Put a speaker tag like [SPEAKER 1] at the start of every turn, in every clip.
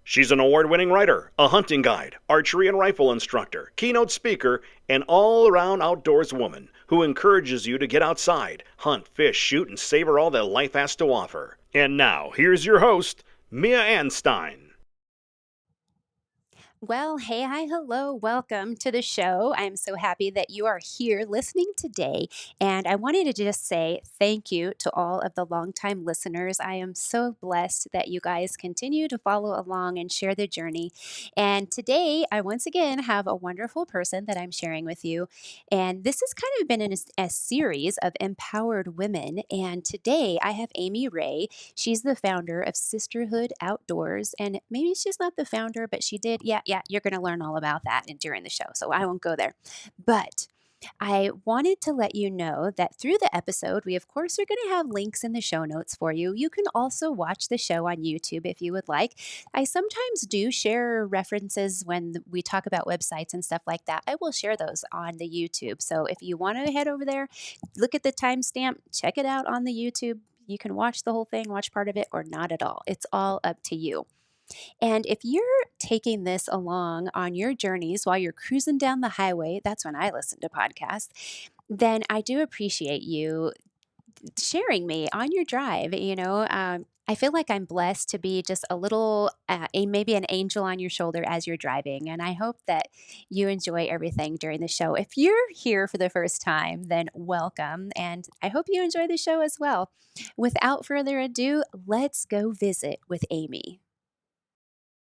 [SPEAKER 1] She's an award-winning writer, a hunting guide, archery and rifle instructor, keynote speaker, and all-around outdoors woman who encourages you to get outside, hunt, fish, shoot, and savor all that life has to offer. And now, here's your host, Mia Anstine.
[SPEAKER 2] Well, hey, hi, hello, welcome to the show. I'm so happy that you are here listening today. And I wanted to just say thank you to all of the longtime listeners. I am so blessed that you guys continue to follow along and share the journey. And today, I once again have a wonderful person that I'm sharing with you. And this has kind of been in a series of empowered women. And today, I have Amy Ray. She's the founder of Sisterhood Outdoors. And maybe she's not the founder, but she did. Yeah, you're going to learn all about that during the show. So I won't go there. But I wanted to let you know that through the episode, we of course are going to have links in the show notes for you. You can also watch the show on YouTube if you would like. I sometimes do share references when we talk about websites and stuff like that. I will share those on the YouTube. So if you want to head over there, look at the timestamp, check it out on the YouTube. You can watch the whole thing, watch part of it, or not at all. It's all up to you. And if you're taking this along on your journeys while you're cruising down the highway, that's when I listen to podcasts, then I do appreciate you sharing me on your drive. I feel like I'm blessed to be just a little, maybe an angel on your shoulder as you're driving. And I hope that you enjoy everything during the show. If you're here for the first time, then welcome. And I hope you enjoy the show as well. Without further ado, let's go visit with Amy.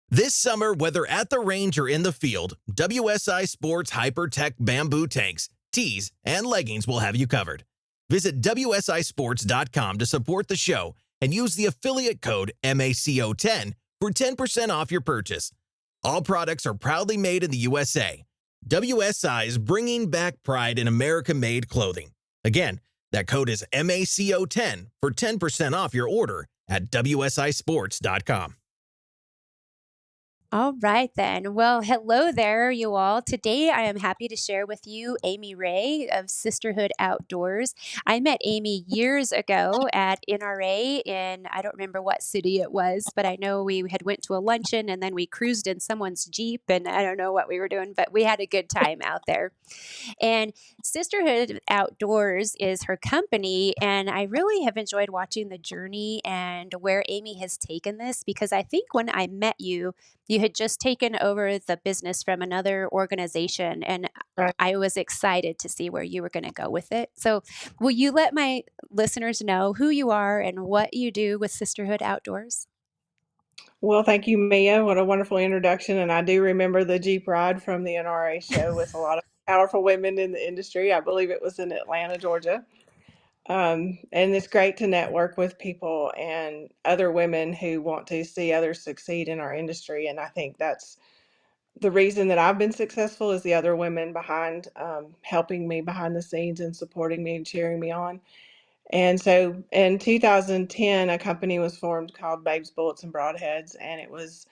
[SPEAKER 3] This summer, whether at the range or in the field, WSI Sports Hypertech bamboo tanks, tees, and leggings will have you covered. Visit WSISports.com to support the show and use the affiliate code MACO10 for 10% off your purchase. All products are proudly made in the USA. WSI is bringing back pride in American-made clothing. Again, that code is MACO10 for 10% off your order at WSISports.com.
[SPEAKER 2] All right, then. Well, hello there, you all. Today, I am happy to share with you Amy Ray of Sisterhood Outdoors. I met Amy years ago at NRA in, I don't remember what city it was, but I know we had went to a luncheon and then we cruised in someone's Jeep, and I don't know what we were doing, but we had a good time out there. And Sisterhood Outdoors is her company. And I really have enjoyed watching the journey and where Amy has taken this, because I think when I met you, you had just taken over the business from another organization. And
[SPEAKER 4] Right.
[SPEAKER 2] I was excited to see where you were going to go with it. So, will you let my listeners know who you are and what you do with Sisterhood Outdoors?
[SPEAKER 4] Well, thank you, Mia. What a wonderful introduction. And I do remember the Jeep ride from the NRA show with a lot of powerful women in the industry. I believe it was in Atlanta, Georgia. And it's great to network with people and other women who want to see others succeed in our industry. And I think that's the reason that I've been successful is the other women behind helping me behind the scenes and supporting me and cheering me on. And so in 2010, a company was formed called Babes, Bullets, and Broadheads, and it was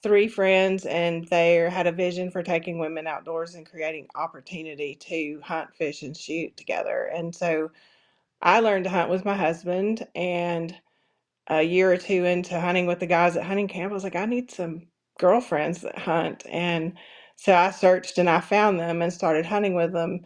[SPEAKER 4] three friends, and they had a vision for taking women outdoors and creating opportunity to hunt, fish, and shoot together. And so I learned to hunt with my husband, and a year or two into hunting with the guys at hunting camp, I was like, I need some girlfriends that hunt. And so I searched and I found them and started hunting with them.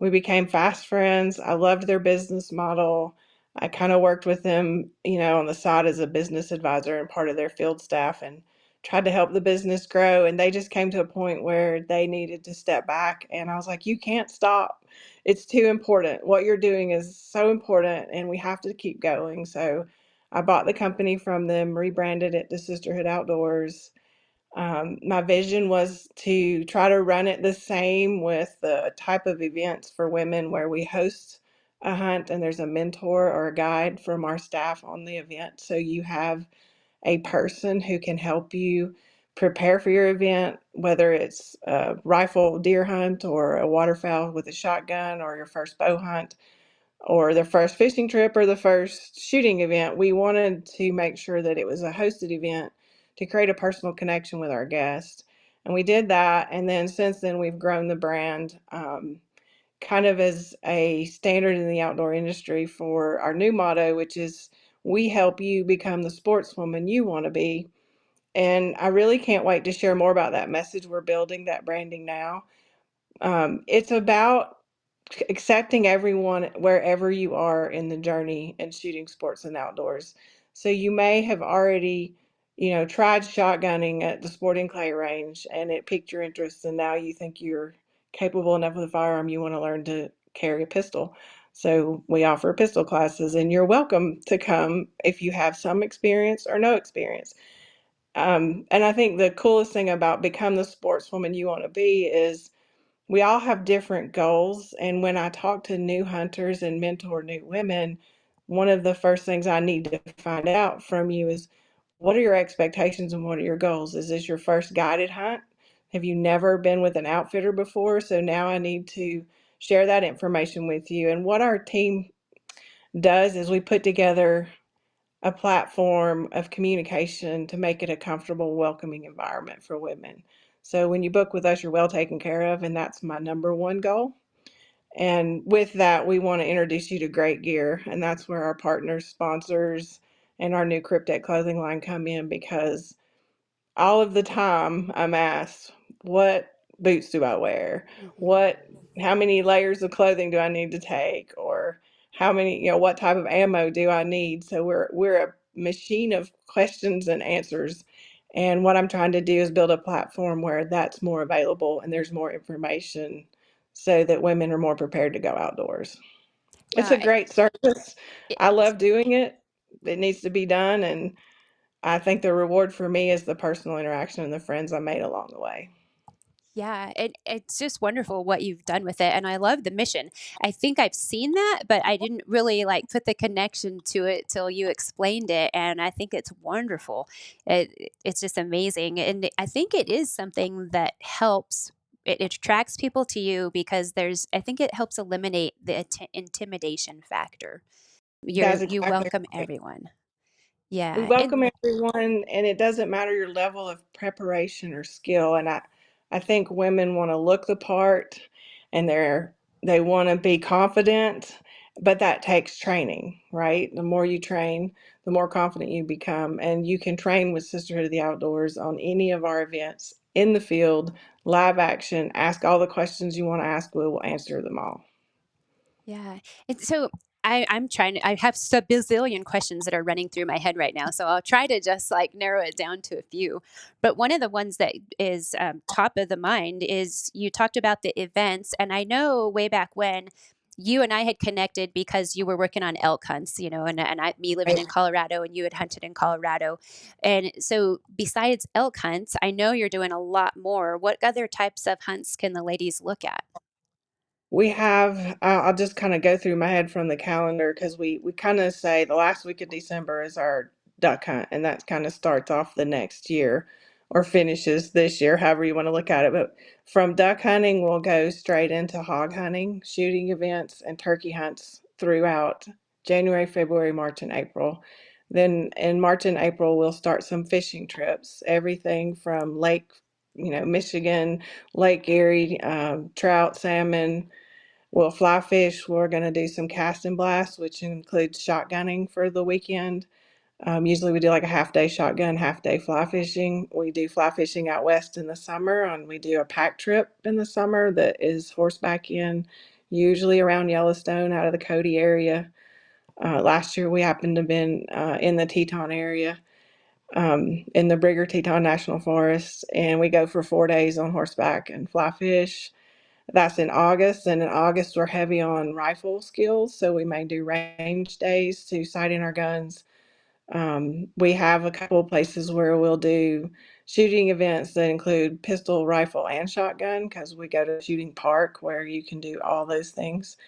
[SPEAKER 4] We became fast friends. I loved their business model. I kind of worked with them, on the side as a business advisor and part of their field staff and tried to help the business grow. And they just came to a point where they needed to step back. And I was like, you can't stop. It's too important. What you're doing is so important and we have to keep going. So I bought the company from them, rebranded it to Sisterhood Outdoors. My vision was to try to run it the same with the type of events for women where we host a hunt and there's a mentor or a guide from our staff on the event. So you have a person who can help you prepare for your event, whether it's a rifle deer hunt or a waterfowl with a shotgun or your first bow hunt or the first fishing trip or the first shooting event. We wanted to make sure that it was a hosted event to create a personal connection with our guests. And we did that. And then since then, we've grown the brand kind of as a standard in the outdoor industry for our new motto, which is we help you become the sportswoman you want to be. And I really can't wait to share more about that message we're building, that branding now. It's about accepting everyone wherever you are in the journey in shooting sports and outdoors. So you may have already, tried shotgunning at the sporting clay range and it piqued your interest, and now you think you're capable enough with a firearm, you want to learn to carry a pistol. So we offer pistol classes, and you're welcome to come if you have some experience or no experience. And I think the coolest thing about become the sportswoman you want to be is we all have different goals. And when I talk to new hunters and mentor new women, one of the first things I need to find out from you is, what are your expectations and what are your goals? Is this your first guided hunt? Have you never been with an outfitter before? So now I need to share that information with you. And what our team does is we put together a platform of communication to make it a comfortable, welcoming environment for women. So when you book with us, you're well taken care of, and that's my number one goal. And with that, we want to introduce you to great gear, and that's where our partners, sponsors, and our new Cryptek clothing line come in, because all of the time I'm asked, what boots do I wear?
[SPEAKER 2] Mhm.
[SPEAKER 4] What, how many layers of clothing do I need to take? Or how many, what type of ammo do I need? So we're a machine of questions and answers. And what I'm trying to do is build a platform where that's more available and there's more information so that women are more prepared to go outdoors. It's
[SPEAKER 2] Wow.
[SPEAKER 4] a great service.
[SPEAKER 2] It,
[SPEAKER 4] I love doing it. It needs to be done, and I think the reward for me is the personal interaction and the friends I made along the way.
[SPEAKER 2] yeah, it's just wonderful what you've done with it, and I love the mission. I think I've seen that, but I didn't really like put the connection to it till you explained it, and I think it's wonderful. It's just amazing, and I think it is something that helps. It attracts people to you because I think it helps eliminate the intimidation factor.
[SPEAKER 4] That's
[SPEAKER 2] You
[SPEAKER 4] exactly
[SPEAKER 2] welcome
[SPEAKER 4] right.
[SPEAKER 2] everyone.
[SPEAKER 4] We
[SPEAKER 2] Yeah, and
[SPEAKER 4] welcome everyone, and it doesn't matter your level of preparation or skill. And I think women want to look the part, and they want to be confident, but that takes training, right? The more you train, the more confident you become. And you can train with Sisterhood of the Outdoors on any of our events in the field, live action, ask all the questions you want to ask, we will answer them all.
[SPEAKER 2] yeah. And so I'm trying to, I have a bazillion questions that are running through my head right now. So I'll try to just like narrow it down to a few. But one of the ones that is top of the mind is you talked about the events. And I know way back when you and I had connected because you were working on elk hunts, me living in Colorado and you had hunted in Colorado. And so besides elk hunts, I know you're doing a lot more. What other types of hunts can the ladies look at?
[SPEAKER 4] We have, I'll just kind of go through my head from the calendar, because we kind of say the last week of December is our duck hunt, and that kind of starts off the next year or finishes this year, however you want to look at it. But from duck hunting, we'll go straight into hog hunting, shooting events, and turkey hunts throughout January, February, March, and April. Then in March and April, we'll start some fishing trips, everything from Lake, Michigan, Lake Erie, trout, salmon. We'll fly fish. We're going to do some cast and blast, which includes shotgunning for the weekend. Usually we do like a half day shotgun, half day fly fishing. We do fly fishing out west in the summer, and we do a pack trip in the summer that is horseback in, usually around Yellowstone out of the Cody area. Last year we happened to have been in the Teton area, in the Brigger Teton National Forest, and we go for 4 days on horseback and fly fish. That's in August, and in August we're heavy on rifle skills, so we may do range days to sight in our guns. We have a couple of places where we'll do shooting events that include pistol, rifle, and shotgun, because we go to a shooting park where you can do all those things.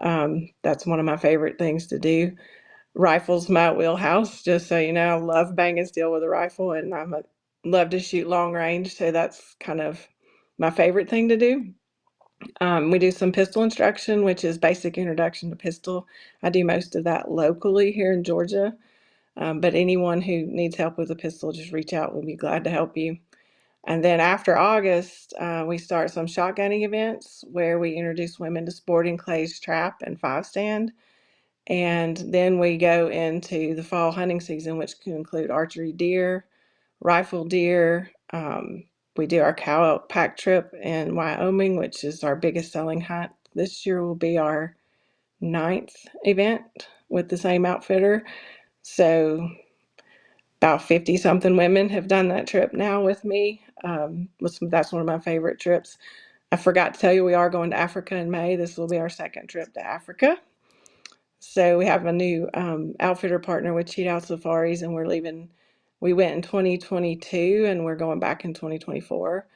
[SPEAKER 4] That's one of my favorite things to do. Rifle's my wheelhouse, just so you know. I love banging steel with a rifle, and love to shoot long range, so that's kind of my favorite thing to do. We do some pistol instruction, which is basic introduction to pistol. I do most of that locally here in Georgia, but anyone who needs help with a pistol, just reach out. We'll be glad to help you. And then after August, we start some shotgunning events where we introduce women to sporting clays, trap, and five stand. And then we go into the fall hunting season, which can include archery deer. rifle deer. We do our cow pack trip in Wyoming, which is our biggest selling hunt. This year will be our ninth event with the same outfitter. So about 50 something women have done that trip now with me. That's one of my favorite trips. I forgot to tell you, we are going to Africa in May. This will be our second trip to Africa. So we have a new outfitter partner with Cheat Out Safaris, and we're leaving. We went in 2022, and we're going back in 2024.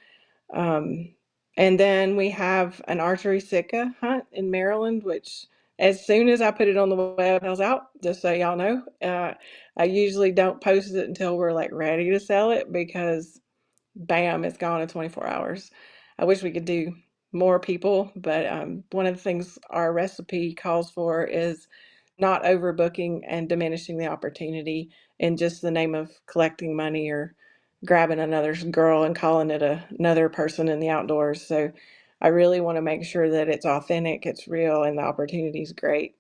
[SPEAKER 4] Um, and then we have an archery Sitka hunt in Maryland, which as soon as I put it on the web, I was out, just so y'all know. I usually don't post it until we're like ready to sell it because bam, it's gone in 24 hours. I wish we could do more people, but one of the things our recipe calls for is not overbooking and diminishing the opportunity in just the name of collecting money or grabbing another girl and calling it another person in the outdoors. So I really want to make sure that it's authentic, it's real, and the opportunity is great.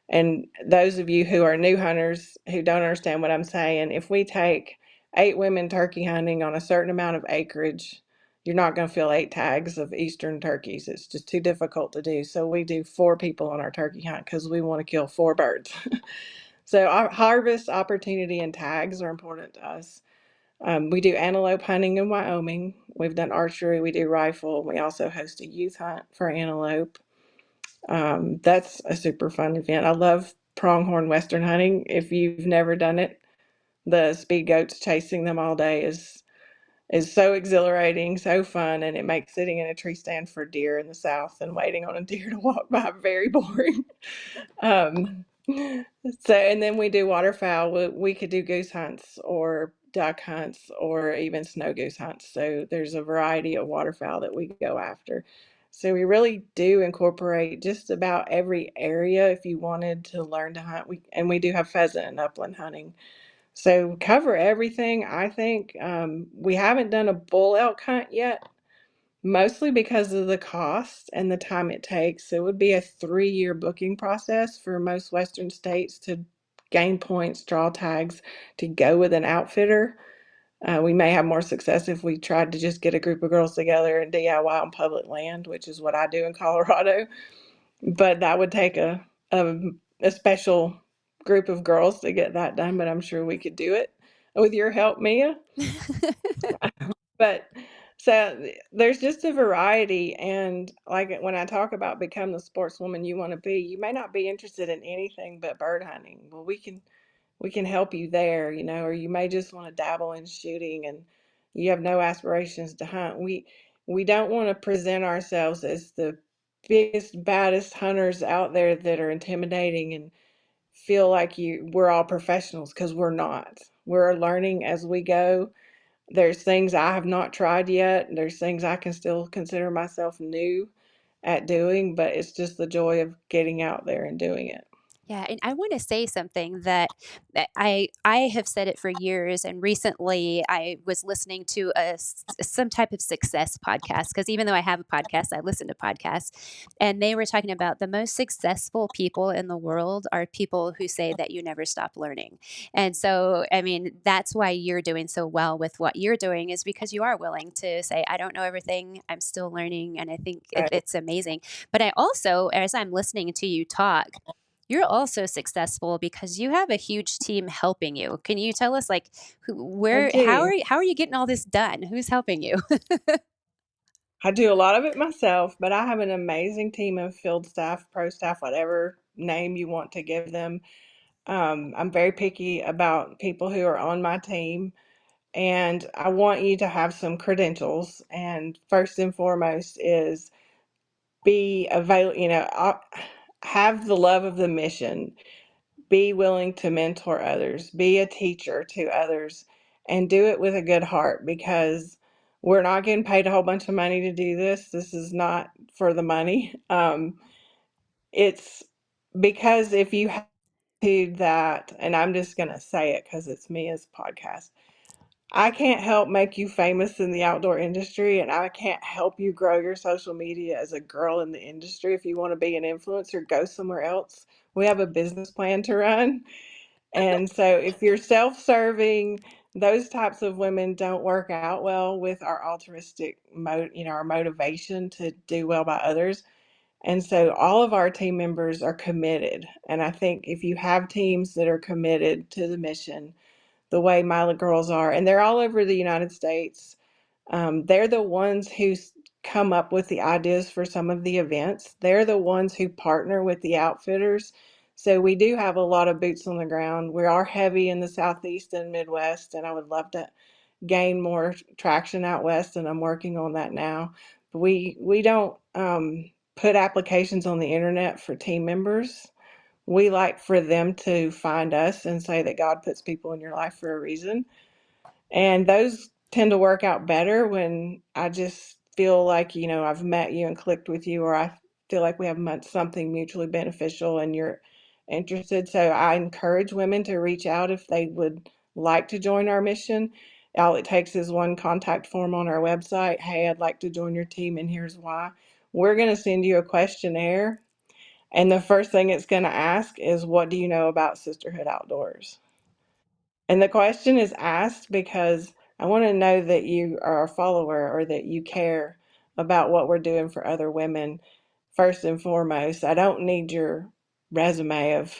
[SPEAKER 4] And those of you who are new hunters who don't understand what I'm saying, if we take 8 women turkey hunting on a certain amount of acreage, you're not going to fill 8 tags of eastern turkeys. It's just too difficult to do. So we do 4 people on our turkey hunt because we want to kill 4 birds. So our harvest, opportunity, and tags are important to us. We do antelope hunting in Wyoming. We've done archery. We do rifle. We also host a youth hunt for antelope. That's a super fun event. I love pronghorn western hunting. If you've never done it, the speed goats chasing them all day is so exhilarating, so fun, and it makes sitting in a tree stand for deer in the South and waiting on a deer to walk by very boring. Um, and then we do waterfowl. We could do goose hunts or duck hunts or even snow goose hunts. So there's a variety of waterfowl that we go after. So we really do incorporate just about every area if you wanted to learn to hunt. We do have pheasant and upland hunting. So cover everything. I think we haven't done a bull elk hunt yet, mostly because of the cost and the time it takes. It would be a 3-year booking process for most Western states to gain points, draw tags, to go with an outfitter. We may have more success if we tried to just get a group of girls together and DIY on public land, which is what I do in Colorado. But that would take a, a special group of girls to get that done, but I'm sure we could do it with your help, Mia. But so there's just a variety, and like when I talk about become the sportswoman you want to be, you may not be interested in anything but bird hunting. Well, we can help you there, or you may just want to dabble in shooting and you have no aspirations to hunt. We don't want to present ourselves as the biggest, baddest hunters out there that are intimidating and feel like we're all professionals, because we're not. We're learning as we go. There's things I have not tried yet. There's things I can still consider myself new at doing, but it's just the joy of getting out there and doing it.
[SPEAKER 2] Yeah, and I want to say something that I have said it for years, and recently I was listening to some type of success podcast, because even though I have a podcast, I listen to podcasts, and they were talking about the most successful people in the world are people who say that you never stop learning. And so, I mean, that's why you're doing so well with what you're doing, is because you are willing to say, I don't know everything, I'm still learning, and I think
[SPEAKER 4] Right.
[SPEAKER 2] it's amazing. But I also, as I'm listening to you talk, you're also successful because you have a huge team helping you. Can you tell us, like,
[SPEAKER 4] I do.
[SPEAKER 2] how are you getting all this done? Who's helping you?
[SPEAKER 4] I do a lot of it myself, but I have an amazing team of field staff, pro staff, whatever name you want to give them. I'm very picky about people who are on my team, and I want you to have some credentials. And first and foremost is be available, have the love of the mission, be willing to mentor others, be a teacher to others, and do it with a good heart, because we're not getting paid a whole bunch of money to do this. This is not for the money. It's because if you have to that, and I'm just going to say it because it's Mia's podcast, I can't help make you famous in the outdoor industry, and I can't help you grow your social media as a girl in the industry. If you want to be an influencer, go somewhere else. We have a business plan to run. And so if you're self-serving, those types of women don't work out well with our altruistic our motivation to do well by others. And so all of our team members are committed. And I think if you have teams that are committed to the mission, the way my girls are, and they're all over the United States, they're the ones who come up with the ideas for some of the events. They're the ones who partner with the outfitters. So we do have a lot of boots on the ground. We are heavy in the Southeast and Midwest, and I would love to gain more traction out west, and I'm working on that now. But we don't put applications on the internet for team members. We like for them to find us and say that God puts people in your life for a reason. And those tend to work out better when I just feel like, I've met you and clicked with you, or I feel like we have something mutually beneficial and you're interested. So I encourage women to reach out if they would like to join our mission. All it takes is one contact form on our website. Hey, I'd like to join your team, and here's why. We're going to send you a questionnaire. And the first thing it's going to ask is, what do you know about Sisterhood Outdoors? And the question is asked because I want to know that you are a follower or that you care about what we're doing for other women first and foremost. I don't need your resume of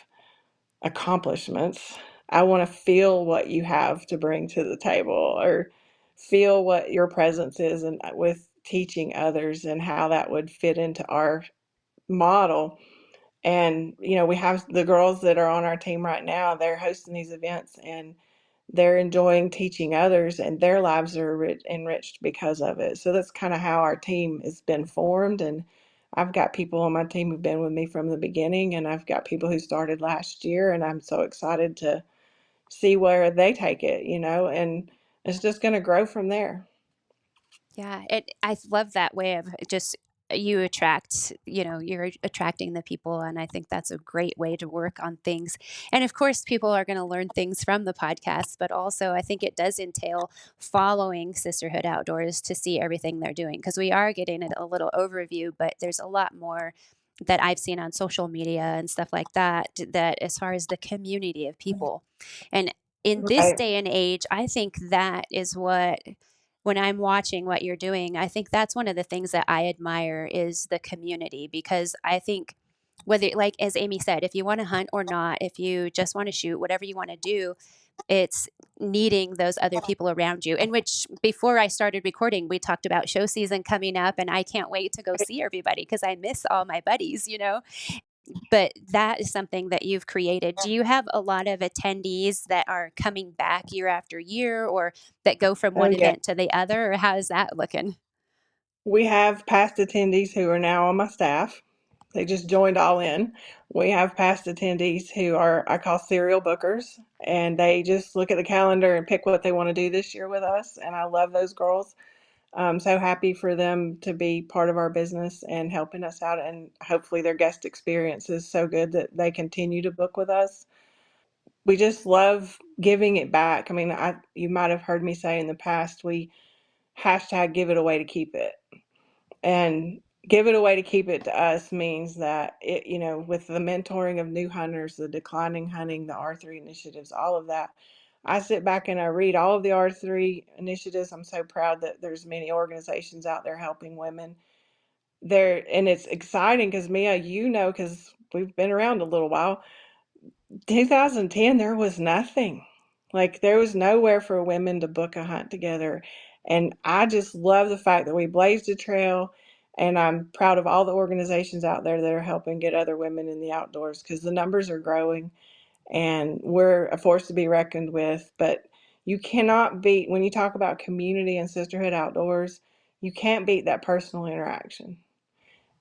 [SPEAKER 4] accomplishments. I want to feel what you have to bring to the table, or feel what your presence is, and with teaching others and how that would fit into our model. And we have the girls that are on our team right now. They're hosting these events, and they're enjoying teaching others, and their lives are enriched because of it. So that's kind of how our team has been formed. And I've got people on my team who've been with me from the beginning, and I've got people who started last year, and I'm so excited to see where they take it, and it's just going to grow from there.
[SPEAKER 2] Yeah, I love that way of just you attract, you're attracting the people, and I think that's a great way to work on things. And of course, people are going to learn things from the podcast, but also I think it does entail following Sisterhood Outdoors to see everything they're doing, because we are getting a little overview, but there's a lot more that I've seen on social media and stuff like that, that as far as the community of people. And in this
[SPEAKER 4] Right.
[SPEAKER 2] day and age, I think that is what, when I'm watching what you're doing, I think that's one of the things that I admire is the community, because I think whether, like as Amy said, if you want to hunt or not, if you just want to shoot, whatever you want to do, it's needing those other people around you. In which, before I started recording, we talked about show season coming up, and I can't wait to go see everybody because I miss all my buddies. But that is something that you've created. Do you have a lot of attendees that are coming back year after year, or that go from
[SPEAKER 4] Oh,
[SPEAKER 2] one
[SPEAKER 4] yeah.
[SPEAKER 2] event to the other, or how is that looking?
[SPEAKER 4] We have past attendees who are now on my staff. They just joined all in. We have past attendees who are, I call serial bookers, and they just look at the calendar and pick what they want to do this year with us. And I love those girls. I'm so happy for them to be part of our business and helping us out. And hopefully their guest experience is so good that they continue to book with us. We just love giving it back. I mean, you might have heard me say in the past, we hashtag give it away to keep it. And give it away to keep it to us means that with the mentoring of new hunters, the declining hunting, the R3 initiatives, all of that, I sit back and I read all of the R3 initiatives. I'm so proud that there's many organizations out there helping women there. And it's exciting because, Mia, because we've been around a little while, 2010, there was nothing. Like, there was nowhere for women to book a hunt together. And I just love the fact that we blazed a trail. And I'm proud of all the organizations out there that are helping get other women in the outdoors, because the numbers are growing and we're a force to be reckoned with. But you cannot beat, when you talk about community and sisterhood outdoors, you can't beat that personal interaction.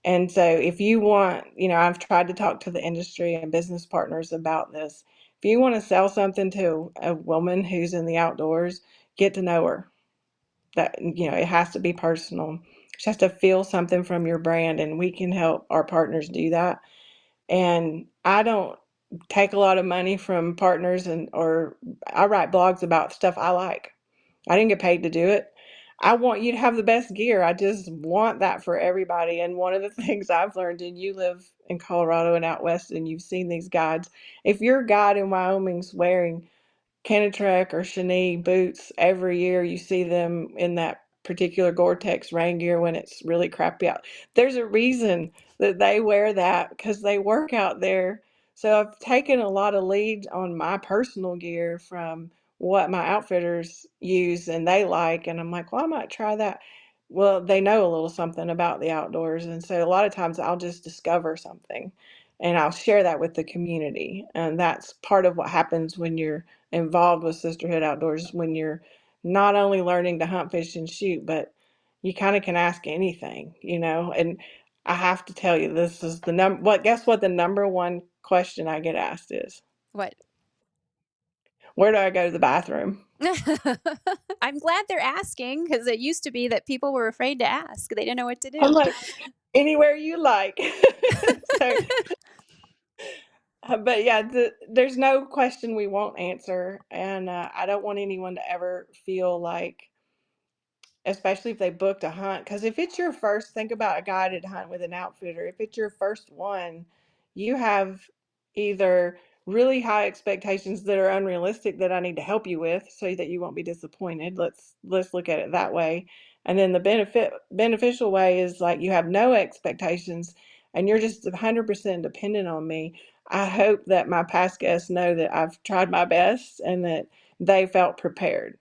[SPEAKER 4] And so if you want, I've tried to talk to the industry and business partners about this. If you want to sell something to a woman who's in the outdoors, get to know her. That, it has to be personal. She has to feel something from your brand, and we can help our partners do that. And I don't take a lot of money from partners, or I write blogs about stuff I like. I didn't get paid to do it. I want you to have the best gear. I just want that for everybody. And one of the things I've learned, and you live in Colorado and out west, and you've seen these guides. If your guide in Wyoming's wearing Canatrek or Chenille boots every year. You see them in that particular Gore-Tex rain gear when it's really crappy out. There's a reason that they wear that because they work out there. So I've taken a lot of lead on my personal gear from what my outfitters use and they like, and I'm like, well, I might try that. Well, they know a little something about the outdoors, and so a lot of times I'll just discover something and I'll share that with the community. And that's part of what happens when you're involved with Sisterhood Outdoors, when you're not only learning to hunt, fish, and shoot, but you kind of can ask anything, you know. And I have to tell you, this is the number. What? Guess what? The number one question I get asked is,
[SPEAKER 2] What?
[SPEAKER 4] "Where do I go to the bathroom?"
[SPEAKER 2] I'm glad they're asking because it used to be that people were afraid to ask. They didn't know what to
[SPEAKER 4] I'm
[SPEAKER 2] do.
[SPEAKER 4] like, anywhere you like. So, but yeah, there's no question we won't answer, and I don't want anyone to ever feel like, especially if they booked a hunt, because if it's your first, think about a guided hunt with an outfitter. If it's your first one, you have either really high expectations that are unrealistic that I need to help you with so that you won't be disappointed. Let's look at it that way. And then the beneficial way is like you have no expectations and you're just 100% dependent on me. I hope that my past guests know that I've tried my best and that they felt prepared.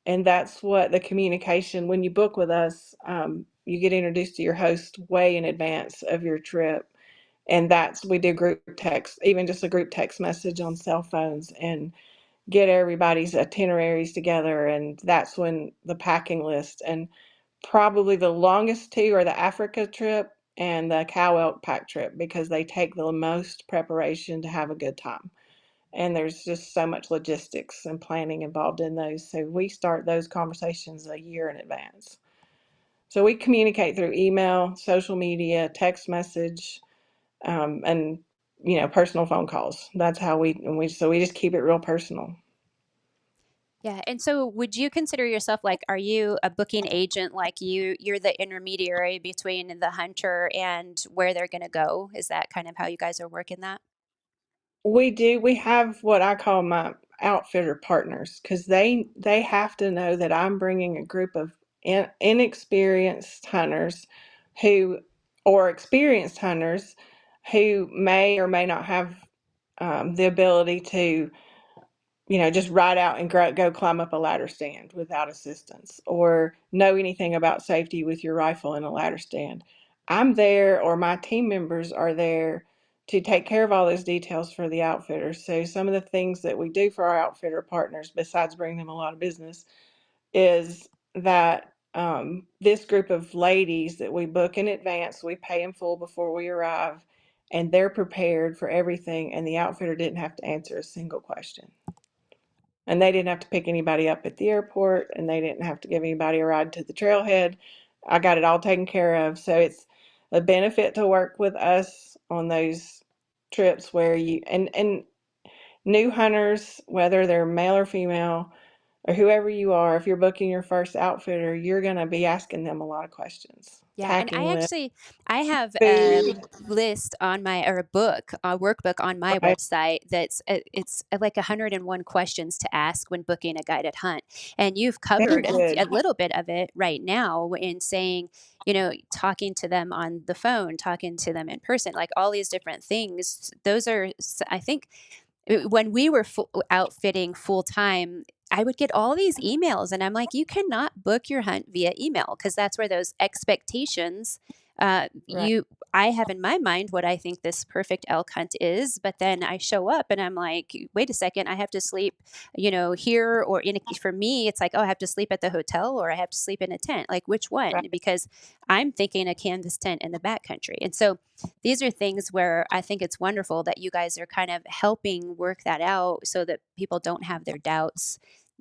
[SPEAKER 4] And that's what the communication, when you book with us, you get introduced to your host way in advance of your trip. And that's, we do group text, even just a group text message on cell phones, and get everybody's itineraries together. And that's when the packing list, and probably the longest two are the Africa trip and the cow elk pack trip because they take the most preparation to have a good time. And there's just so much logistics and planning involved in those. So we start those conversations a year in advance. So we communicate through email, social media, text message, and personal phone calls. That's how we just keep it real personal.
[SPEAKER 2] Yeah. And so would you consider yourself like, are you a booking agent? Like you're the intermediary between the hunter and where they're going to go? Is that kind of how you guys are working that?
[SPEAKER 4] We do. We have what I call my outfitter partners because they have to know that I'm bringing a group of inexperienced hunters who, or experienced hunters who may or may not have the ability to, just ride out and go climb up a ladder stand without assistance or know anything about safety with your rifle in a ladder stand. I'm there, or my team members are there to take care of all those details for the outfitters. So some of the things that we do for our outfitter partners, besides bringing them a lot of business, is that this group of ladies that we book in advance, we pay in full before we arrive, and they're prepared for everything, and the outfitter didn't have to answer a single question. And they didn't have to pick anybody up at the airport, and they didn't have to give anybody a ride to the trailhead. I got it all taken care of. So it's a benefit to work with us on those trips where and new hunters, whether they're male or female or whoever you are, if you're booking your first outfitter, you're going to be asking them a lot of questions.
[SPEAKER 2] Yeah, and
[SPEAKER 4] Packing list,
[SPEAKER 2] I have a
[SPEAKER 4] food,
[SPEAKER 2] list on my or a book, a workbook on my
[SPEAKER 4] right?
[SPEAKER 2] website that's it's like 101 questions to ask when booking a guided hunt. And you've
[SPEAKER 4] Very
[SPEAKER 2] covered
[SPEAKER 4] good.
[SPEAKER 2] a little bit of it right now in saying, talking to them on the phone, talking to them in person, like all these different things. Those are, I think, when we were outfitting full time, I would get all these emails, and I'm like, you cannot book your hunt via email because that's where those expectations.
[SPEAKER 4] Right.
[SPEAKER 2] I have in my mind what I think this perfect elk hunt is, but then I show up and I'm like, wait a second, I have to sleep, here or for me, it's like, oh, I have to sleep at the hotel or I have to sleep in a tent. Like, which one?
[SPEAKER 4] Right.
[SPEAKER 2] Because I'm thinking a canvas tent in the backcountry. And so these are things where I think it's wonderful that you guys are kind of helping work that out so that people don't have their doubts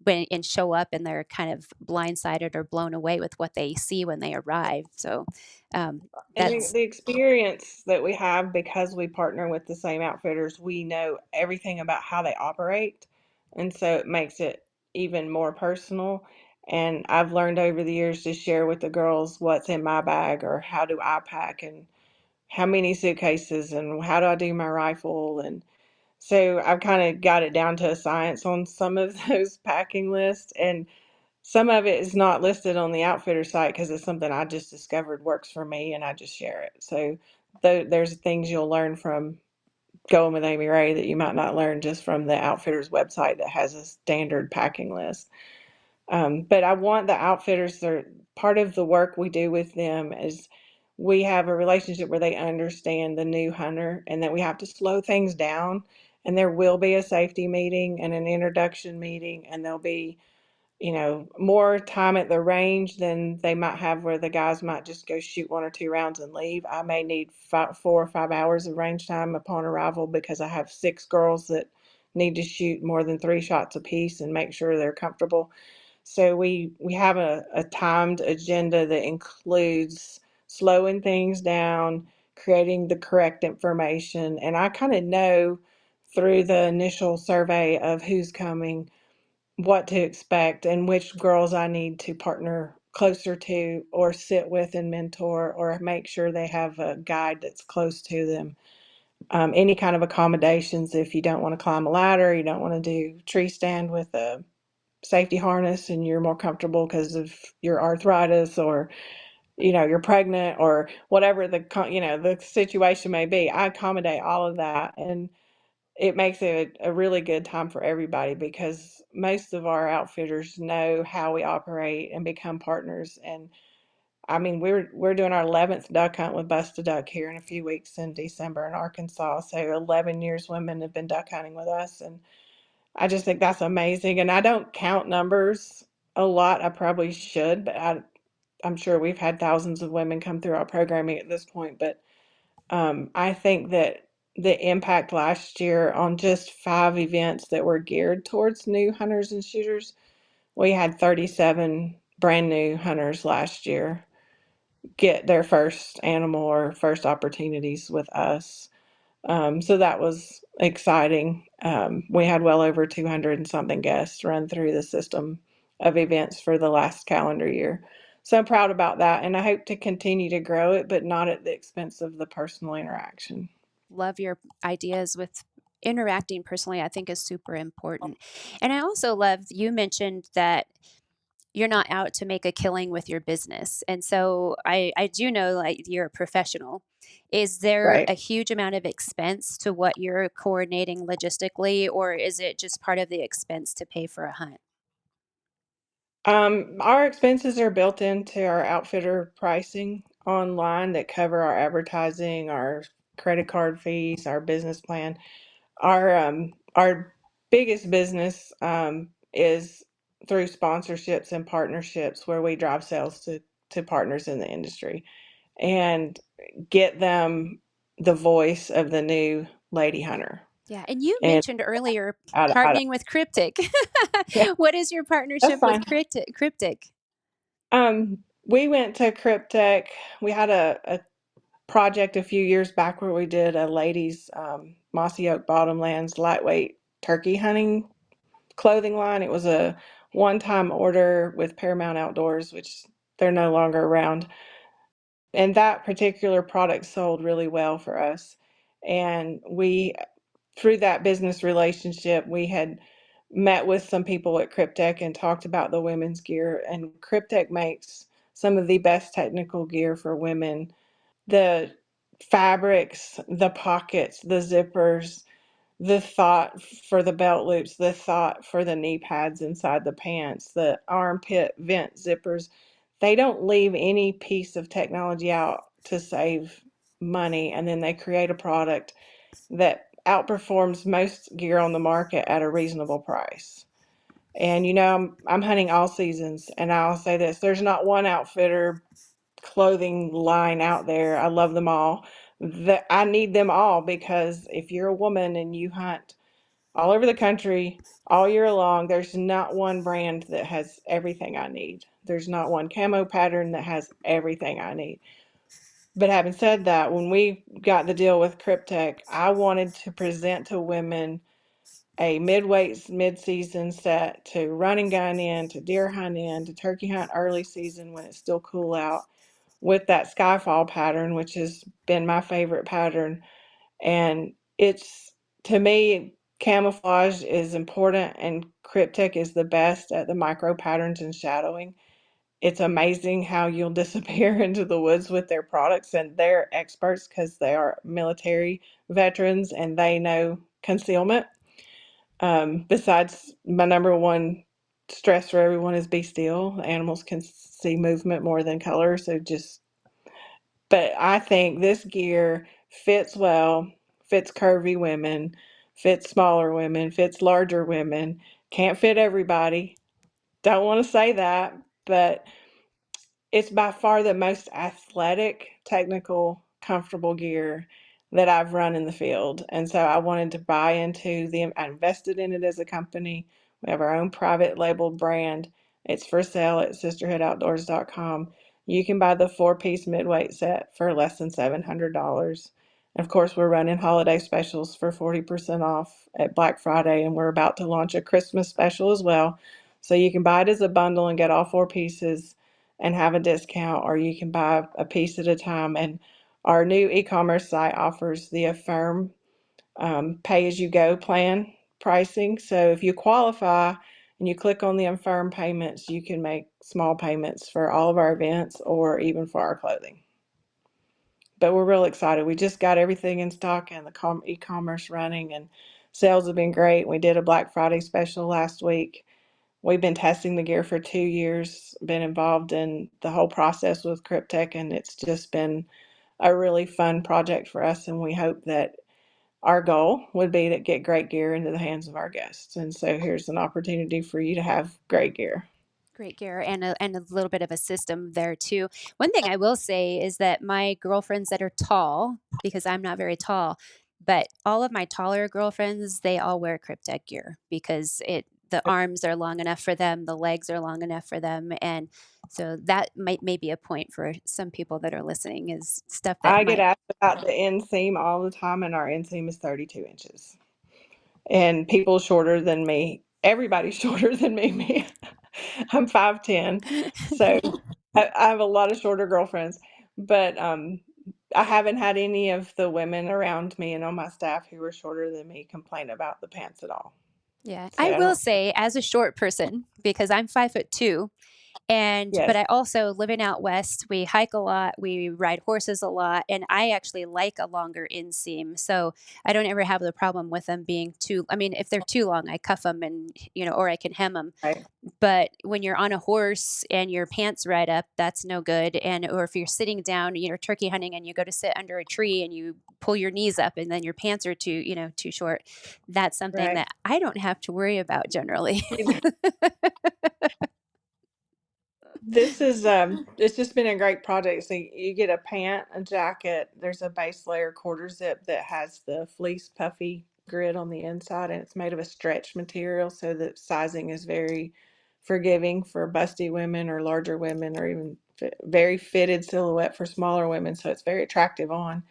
[SPEAKER 2] and show up and they're kind of blindsided or blown away with what they see when they arrive. So um,
[SPEAKER 4] And the,
[SPEAKER 2] that's
[SPEAKER 4] the experience that we have because we partner with the same outfitters, we know everything about how they operate. And so it makes it even more personal. And I've learned over the years to share with the girls what's in my bag or how do I pack and how many suitcases and how do I do my rifle. And So I've kind of got it down to a science on some of those packing lists. And some of it is not listed on the outfitter site because it's something I just discovered works for me and I just share it. So there's things you'll learn from Going with Amy Ray that you might not learn just from the outfitter's website that has a standard packing list. But I want the outfitters, they're part of the work we do with them is we have a relationship where they understand the new hunter and that we have to slow things down. And there will be a safety meeting and an introduction meeting, and there'll be more time at the range than they might have where the guys might just go shoot 1 or 2 rounds and leave. I may need 4 or 5 hours of range time upon arrival because I have 6 girls that need to shoot more than 3 shots apiece and make sure they're comfortable. So we have a timed agenda that includes slowing things down, creating the correct information, and I kind of know through the initial survey of who's coming what to expect and which girls I need to partner closer to or sit with and mentor or make sure they have a guide that's close to them. Any kind of accommodations if you don't want to climb a ladder, you don't want to do tree stand with a safety harness and you're more comfortable because of your arthritis or you're pregnant or whatever the situation may be. I accommodate all of that, and it makes it a really good time for everybody because most of our outfitters know how we operate and become partners. And I mean, we're doing our 11th duck hunt with Bust a Duck here in a few weeks in December in Arkansas. So 11 years women have been duck hunting with us, and I just think that's amazing. And I don't count numbers a lot. I probably should, but I'm sure we've had thousands of women come through our programming at this point. But I think that the impact last year on just 5 events that were geared towards new hunters and shooters, we had 37 brand new hunters last year get their first animal or first opportunities with us. So that was exciting. We had well over 200 and something guests run through the system of events for the last calendar year. So I'm proud about that, and I hope to continue to grow it, but not at the expense of the personal interaction.
[SPEAKER 2] Love your ideas with interacting personally, I think is super important. And I also love you mentioned that you're not out to make a killing with your business. And so I do know like you're a professional. Is there
[SPEAKER 4] Right.
[SPEAKER 2] a huge amount of expense to what you're coordinating logistically, or is it just part of the expense to pay for a hunt?
[SPEAKER 4] Our expenses are built into our outfitter pricing online that cover our advertising, our credit card fees, our business plan. Our biggest business is through sponsorships and partnerships where we drive sales to partners in the industry and get them the voice of the new lady hunter.
[SPEAKER 2] Yeah. And you
[SPEAKER 4] And
[SPEAKER 2] mentioned earlier
[SPEAKER 4] I
[SPEAKER 2] partnering with Cryptic.
[SPEAKER 4] yeah,
[SPEAKER 2] What is your
[SPEAKER 4] that's
[SPEAKER 2] partnership with
[SPEAKER 4] fine.
[SPEAKER 2] Cryptic?
[SPEAKER 4] We went to Cryptech. We had a project a few years back where we did a ladies mossy oak bottomlands lightweight turkey hunting clothing line. It was a one-time order with Paramount Outdoors, which they're no longer around. And that particular product sold really well for us. And we, through that business relationship, we had met with some people at Cryptech and talked about the women's gear. And Cryptech makes some of the best technical gear for women. The fabrics, the pockets, the zippers, the thought for the belt loops, the thought for the knee pads inside the pants, the armpit vent zippers. They don't leave any piece of technology out to save money. And then they create a product that outperforms most gear on the market at a reasonable price. And I'm hunting all seasons, and I'll say this: there's not one outfitter clothing line out there. I love them all. That I need them all because if you're a woman and you hunt all over the country all year long, there's not one brand that has everything I need. There's not one camo pattern that has everything I need. But having said that, when we got the deal with Cryptech, I wanted to present to women a midweight mid-season set to run and gun in, to deer hunt in, to turkey hunt early season when it's still cool out with that skyfall pattern, which has been my favorite pattern. And it's To me, camouflage is important, and Cryptek is the best at the micro patterns and shadowing. It's amazing how you'll disappear into the woods with their products, and they're experts because they are military veterans and they know concealment. Besides, my number one stress for everyone is be still. Animals can see movement more than color, so just, but I think this gear fits well, fits curvy women, fits smaller women, fits larger women. Can't fit everybody. Don't want to say that, but it's by far the most athletic, technical, comfortable gear that I've run in the field. And so I wanted to buy into them. I invested in it as a company. We have our own private labeled brand. It's for sale at sisterhoodoutdoors.com. You can buy the 4-piece midweight set for less than $700. And of course, we're running holiday specials for 40% off at Black Friday, and we're about to launch a Christmas special as well. So you can buy it as a bundle and get all 4 pieces and have a discount, or you can buy a piece at a time. And our new e-commerce site offers the Affirm pay-as-you-go plan pricing. So if you qualify and you click on the Affirm payments, you can make small payments for all of our events or even for our clothing. But we're real excited. We just got everything in stock and the e-commerce running, and sales have been great. We did a Black Friday special last week. We've been testing the gear for 2 years, been involved in the whole process with Cryptek, and it's just been a really fun project for us. And we hope that our goal would be to get great gear into the hands of our guests. And so here's an opportunity for you to have great gear.
[SPEAKER 2] Great gear and a little bit of a system there too. One thing I will say is that my girlfriends that are tall, because I'm not very tall, but all of my taller girlfriends, they all wear Cryptek gear because the arms are long enough for them, the legs are long enough for them, and so that may be a point for some people that are listening is stuff that
[SPEAKER 4] I get
[SPEAKER 2] might.
[SPEAKER 4] asked about the inseam all the time, and our inseam is 32 inches. And people shorter than me, everybody's shorter than me. I'm 5'10", so I have a lot of shorter girlfriends, but I haven't had any of the women around me and on my staff who are shorter than me complain about the pants at all.
[SPEAKER 2] Yeah,
[SPEAKER 4] So
[SPEAKER 2] I
[SPEAKER 4] I
[SPEAKER 2] will
[SPEAKER 4] don't.
[SPEAKER 2] say as a short person because I'm 5'2", but
[SPEAKER 4] Yes,
[SPEAKER 2] I also living out west, we hike a lot, we ride horses a lot, and I actually like a longer inseam. So I don't ever have the problem with them being too, I mean, if they're too long, I cuff them and, or I can hem them.
[SPEAKER 4] right.
[SPEAKER 2] But when you're on a horse and your pants right up, that's no good. And, or if you're sitting down, turkey hunting and you go to sit under a tree and you pull your knees up and then your pants are too short, that's something
[SPEAKER 4] Right.
[SPEAKER 2] that I don't have to worry about generally.
[SPEAKER 4] This is it's just been a great project. So you get a pant, a jacket, there's a base layer quarter zip that has the fleece puffy grid on the inside, and it's made of a stretch material so that sizing is very forgiving for busty women or larger women, or even very fitted silhouette for smaller women, so it's very attractive on.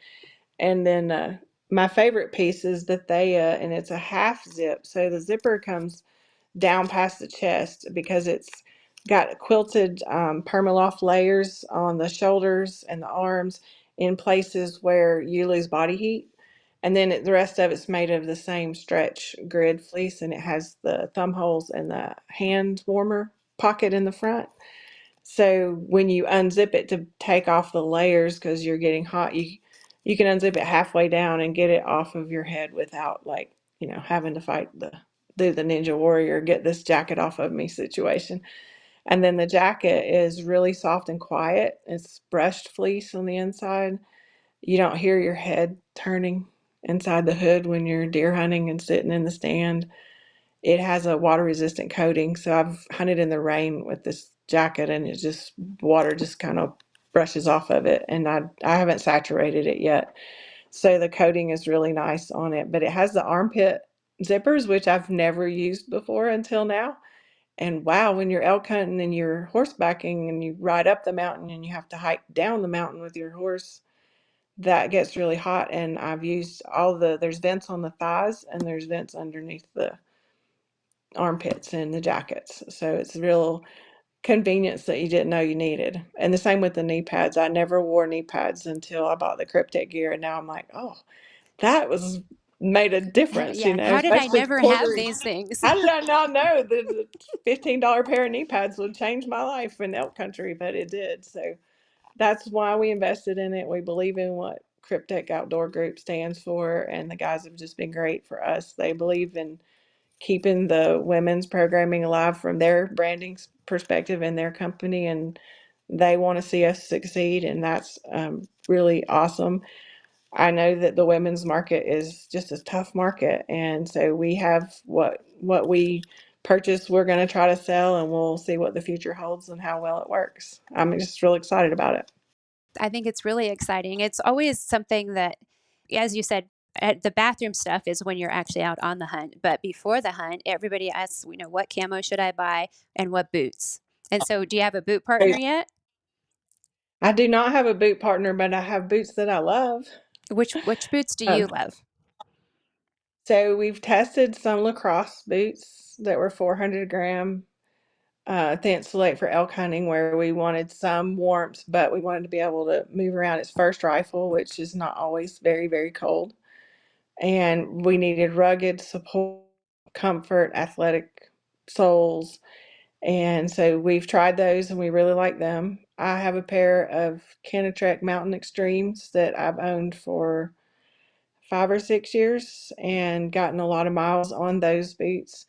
[SPEAKER 4] And then my favorite piece is that and it's a half zip, so the zipper comes down past the chest because it's got quilted permaloft layers on the shoulders and the arms in places where you lose body heat. And then the rest of it's made of the same stretch grid fleece, and it has the thumb holes and the hand warmer pocket in the front. So when you unzip it to take off the layers because you're getting hot, you can unzip it halfway down and get it off of your head without, like, having to fight the do the ninja warrior, get this jacket off of me situation. And then the jacket is really soft and quiet. It's brushed fleece on the inside. You don't hear your head turning inside the hood when you're deer hunting and sitting in the stand. It has a water resistant coating, so I've hunted in the rain with this jacket, and it's just water just kind of brushes off of it, and I haven't saturated it yet. So the coating is really nice on it, but it has the armpit zippers, which I've never used before until now. And wow, when you're elk hunting and you're horsebacking and you ride up the mountain and you have to hike down the mountain with your horse, that gets really hot. And I've used there's vents on the thighs and there's vents underneath the armpits in the jackets. So it's real convenience that you didn't know you needed. And the same with the knee pads. I never wore knee pads until I bought the Cryptek gear, and now I'm like, oh, that was made a difference,
[SPEAKER 2] Yeah. How did I
[SPEAKER 4] especially
[SPEAKER 2] never have
[SPEAKER 4] quartering.
[SPEAKER 2] these things?
[SPEAKER 4] How did I not know that the $15 pair of knee pads would change my life in elk country? But it did. So that's why we invested in it. We believe in what Cryptech Outdoor Group stands for, and the guys have just been great for us. They believe in keeping the women's programming alive from their branding perspective in their company, and they want to see us succeed, and that's really awesome. I know that the women's market is just a tough market, and so we have what we purchase, we're going to try to sell, and we'll see what the future holds and how well it works. I'm just really excited about it.
[SPEAKER 2] I think it's really exciting. It's always something that, as you said, the bathroom stuff is when you're actually out on the hunt. But before the hunt, everybody asks, what camo should I buy and what boots? And so, do you have a boot partner yet?
[SPEAKER 4] I do not have a boot partner, but I have boots that I love.
[SPEAKER 2] Which boots do you
[SPEAKER 4] Um,
[SPEAKER 2] love?
[SPEAKER 4] so we've tested some lacrosse boots that were 400-gram thinsulate for elk hunting, where we wanted some warmth, but we wanted to be able to move around its first rifle, which is not always very, very cold. And we needed rugged support, comfort, athletic soles. And so we've tried those and we really like them. I have a pair of Canatrek Mountain Extremes that I've owned for 5 or 6 years and gotten a lot of miles on those boots.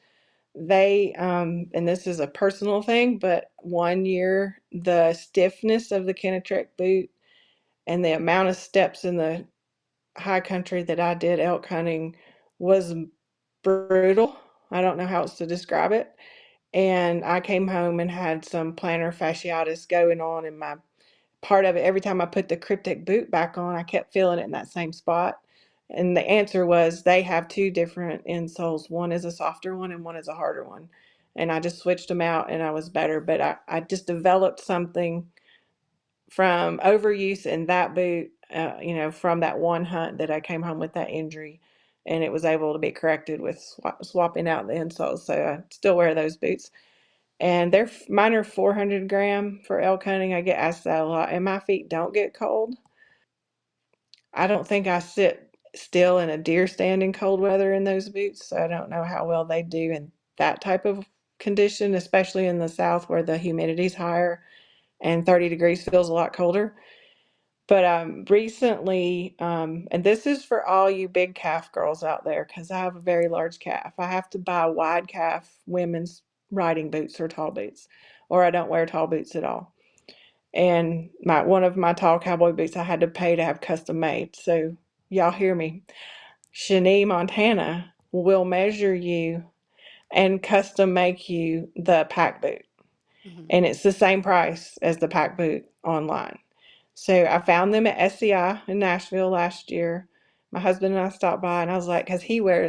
[SPEAKER 4] They, and this is a personal thing, but one year the stiffness of the Canatrek boot and the amount of steps in the high country that I did elk hunting was brutal. I don't know how else to describe it. And I came home and had some plantar fasciitis going on in my part of it. Every time I put the Cryptic boot back on, I kept feeling it in that same spot. And the answer was they have two different insoles. One is a softer one and one is a harder one. And I just switched them out and I was better. But I just developed something from overuse in that boot, from that one hunt that I came home with that injury. And it was able to be corrected with swapping out the insoles. So I still wear those boots. And mine are 400-gram for elk hunting. I get asked that a lot. And my feet don't get cold. I don't think I sit still in a deer stand in cold weather in those boots. So I don't know how well they do in that type of condition, especially in the South where the humidity's higher and 30 degrees feels a lot colder. But recently, and this is for all you big calf girls out there, because I have a very large calf. I have to buy wide calf women's riding boots or tall boots, or I don't wear tall boots at all. And one of my tall cowboy boots I had to pay to have custom made. So y'all hear me. Shani, Montana will measure you and custom make you the pack boot.
[SPEAKER 2] Mhm.
[SPEAKER 4] And it's the same price as the pack boot online. So I found them at SCI in Nashville last year. My husband and I stopped by and I was like, because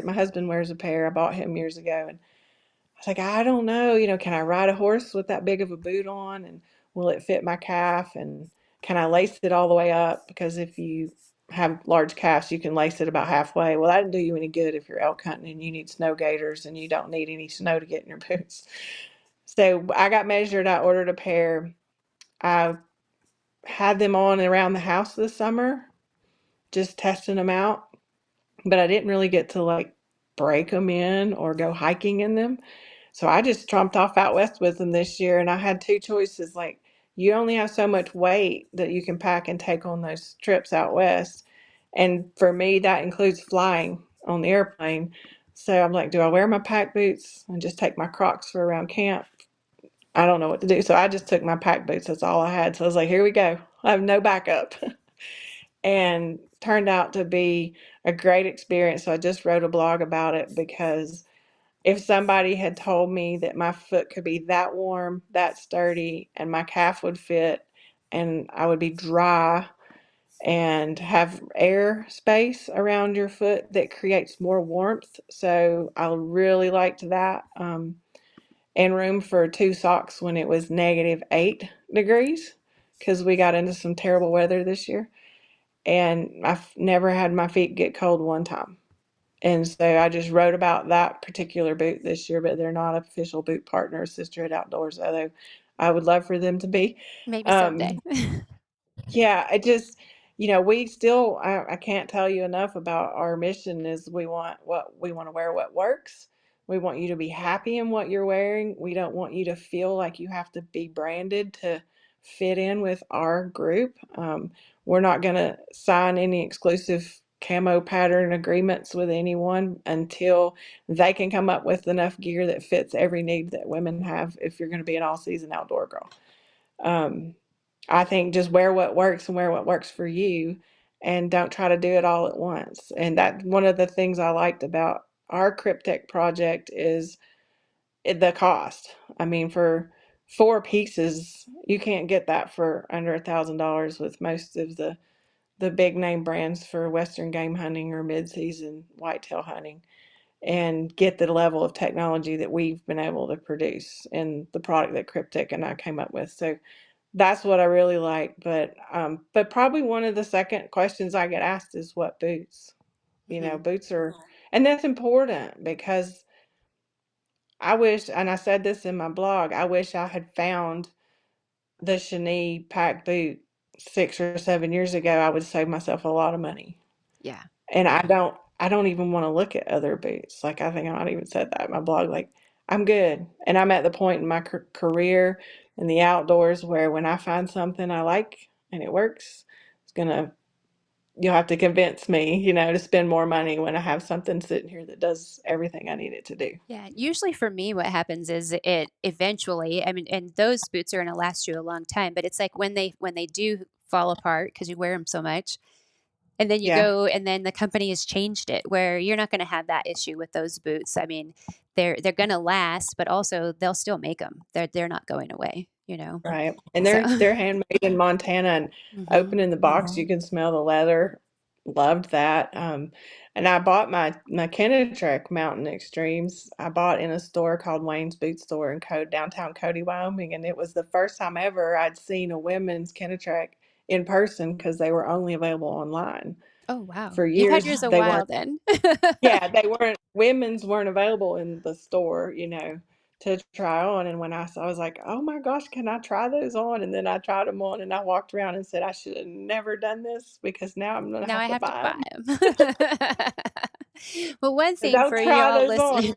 [SPEAKER 4] my husband wears a pair. I bought him years ago. And I was like, I don't know, can I ride a horse with that big of a boot on? And will it fit my calf? And can I lace it all the way up? Because if you have large calves, you can lace it about halfway. Well, that didn't do you any good if you're elk hunting and you need snow gaiters and you don't need any snow to get in your boots. So I got measured. I ordered a pair. I had them on around the house this summer, just testing them out. But I didn't really get to like break them in or go hiking in them. So I just tromped off out west with them this year, and I had two choices. Like, you only have so much weight that you can pack and take on those trips out west. And for me, that includes flying on the airplane. So I'm like, do I wear my pack boots and just take my Crocs for around camp? I don't know what to do. So I just took my pack boots. That's all I had. So I was like, here we go. I have no backup. And turned out to be a great experience. So I just wrote a blog about it because if somebody had told me that my foot could be that warm, that sturdy, and my calf would fit, and I would be dry and have air space around your foot that creates more warmth. So I really liked that. And room for two socks when it was -8 degrees because we got into some terrible weather this year. And I've never had my feet get cold one time. And so I just wrote about that particular boot this year, but they're not official boot partners, Sisterhood Outdoors, although I would love for them to be.
[SPEAKER 2] Maybe someday.
[SPEAKER 4] Um, yeah, we still, I can't tell you enough about our mission is we want to wear what works. We want you to be happy in what you're wearing. We don't want you to feel like you have to be branded to fit in with our group. We're not going to sign any exclusive camo pattern agreements with anyone until they can come up with enough gear that fits every need that women have if you're going to be an all season outdoor girl. Um, I think just wear what works and wear what works for you, and don't try to do it all at once. And that one of the things I liked about our Cryptech project is the cost. I mean, for 4 pieces, you can't get that for under $1,000 with most of the big name brands for Western game hunting or mid season whitetail hunting, and get the level of technology that we've been able to produce in the product that Cryptech and I came up with. So that's what I really like. But probably one of the second questions I get asked is what boots.
[SPEAKER 2] Hmm.
[SPEAKER 4] Boots are, and that's important because I wish, and I said this in my blog, I wish I had found the chenille pack boot 6 or 7 years ago. I would save myself a lot of money.
[SPEAKER 2] Yeah.
[SPEAKER 4] And I don't even want to look at other boots. Like, I think I might even said that in my blog. Like, I'm good, and I'm at the point in my career in the outdoors where when I find something I like and it works, it's gonna you'll have to convince me, to spend more money when I have something sitting here that does everything I need it to do.
[SPEAKER 2] Yeah, usually for me, what happens is it eventually, I mean, and those boots are gonna last you a long time, but it's like when they do fall apart because you wear them so much, and then you
[SPEAKER 4] Yeah,
[SPEAKER 2] go and then the company has changed it where you're not gonna have that issue with those boots. I mean, they're gonna last, but also they'll still make them. They're not going away, you know?
[SPEAKER 4] right. And
[SPEAKER 2] So
[SPEAKER 4] they're handmade in Montana, and
[SPEAKER 2] mhm.
[SPEAKER 4] opening the box, you can smell the leather. Loved that. And I bought my Kennetrek Mountain Extremes. I bought in a store called Wayne's Boot Store in downtown Cody, Wyoming, and it was the first time ever I'd seen a women's Kennetrek in person because they were only available online.
[SPEAKER 2] Oh, wow.
[SPEAKER 4] For
[SPEAKER 2] You've had
[SPEAKER 4] years,
[SPEAKER 2] yours a
[SPEAKER 4] they weren't.
[SPEAKER 2] while then.
[SPEAKER 4] Yeah, they weren't. Women's weren't available in the store, to try on. And when I saw, I was like, "Oh my gosh, can I try those on?" And then I tried them on, and I walked around and said, "I should have never done this because now I'm gonna
[SPEAKER 2] Now
[SPEAKER 4] have
[SPEAKER 2] I
[SPEAKER 4] to
[SPEAKER 2] have to
[SPEAKER 4] buy
[SPEAKER 2] buy
[SPEAKER 4] them."
[SPEAKER 2] them. Well, one
[SPEAKER 4] So
[SPEAKER 2] thing
[SPEAKER 4] don't
[SPEAKER 2] for
[SPEAKER 4] try
[SPEAKER 2] y'all
[SPEAKER 4] those on.
[SPEAKER 2] listening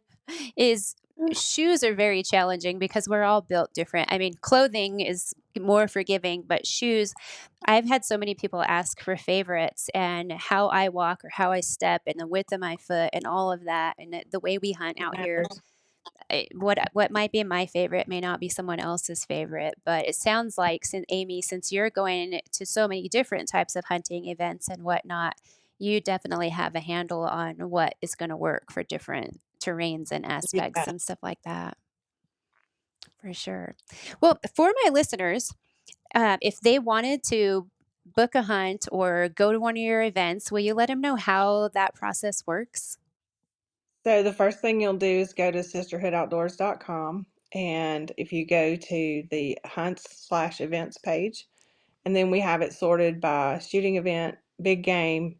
[SPEAKER 2] is shoes are very challenging because we're all built different. I mean, clothing is more forgiving, but shoes, I've had so many people ask for favorites and how I walk or how I step and the width of my foot and all of that. And the way we hunt
[SPEAKER 4] It
[SPEAKER 2] out here,
[SPEAKER 4] matters.
[SPEAKER 2] what might be my favorite may not be someone else's favorite, but it sounds like since Amy, since you're going to so many different types of hunting events and whatnot, you definitely have a handle on what is going to work for different terrains and aspects
[SPEAKER 4] Yeah.
[SPEAKER 2] and stuff like that, for sure. Well, for my listeners, if they wanted to book a hunt or go to one of your events, will you let them know how that process works?
[SPEAKER 4] So the first thing you'll do is go to sisterhoodoutdoors.com, and if you go to the hunts/events page, and then we have it sorted by shooting event, big game,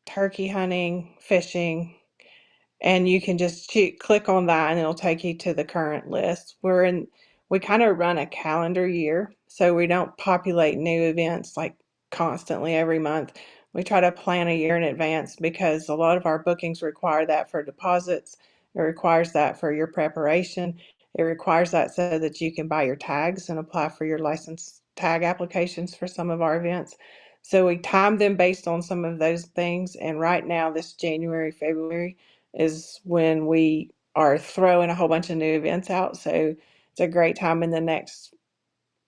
[SPEAKER 4] turkey hunting, fishing, and you can just click on that and it'll take you to the current list. We kind of run a calendar year, so we don't populate new events like constantly every month. We try to plan a year in advance because a lot of our bookings require that for deposits. It requires that for your preparation. It requires that so that you can buy your tags and apply for your license tag applications for some of our events. So we time them based on some of those things. And right now, this January, February, is when we are throwing a whole bunch of new events out. So it's a great time in the next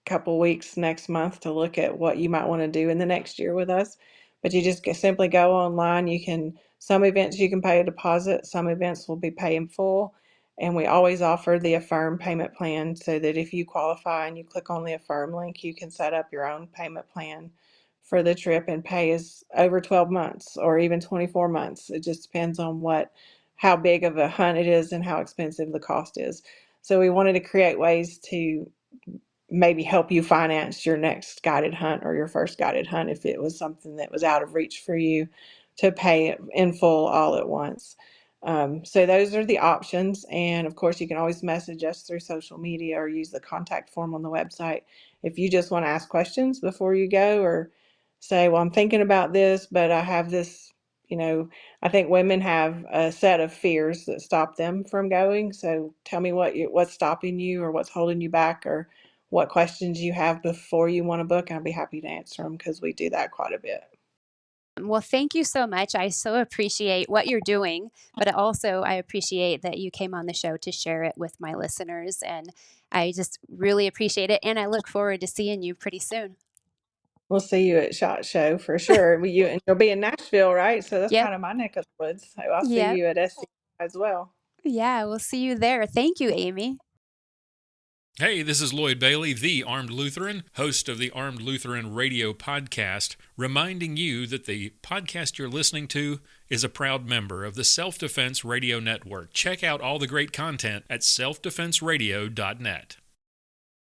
[SPEAKER 4] couple weeks, next month, to look at what you might want to do in the next year with us. But you just simply go online. Some events you can pay a deposit, some events will be pay in full. And we always offer the Affirm payment plan so that if you qualify and you click on the Affirm link, you can set up your own payment plan for the trip and pay is over 12 months or even 24 months. It just depends on how big of a hunt it is and how expensive the cost is. So we wanted to create ways to maybe help you finance your next guided hunt or your first guided hunt if it was something that was out of reach for you to pay it in full all at once. So those are the options. And of course, you can always message us through social media or use the contact form on the website if you just want to ask questions before you go or say, well, I'm thinking about this, but I have this, I think women have a set of fears that stop them from going. So tell me what's stopping you, or what's holding you back, or what questions you have before you want to book. I'd be happy to answer them, because we do that quite a bit.
[SPEAKER 2] Well, thank you so much. I so appreciate what you're doing, but also I appreciate that you came on the show to share it with my listeners. And I just really appreciate it. And I look forward to seeing you pretty soon.
[SPEAKER 4] We'll see you at SHOT Show for sure. And you'll be in Nashville, right? So that's
[SPEAKER 2] Yep.
[SPEAKER 4] kind of my neck of the woods. So I'll see
[SPEAKER 2] Yep.
[SPEAKER 4] you at SC as well.
[SPEAKER 2] Yeah, we'll see you there. Thank you, Amy.
[SPEAKER 5] Hey, this is Lloyd Bailey, the Armed Lutheran, host of the Armed Lutheran Radio podcast, reminding you that the podcast you're listening to is a proud member of the Self Defense Radio Network. Check out all the great content at selfdefenseradio.net.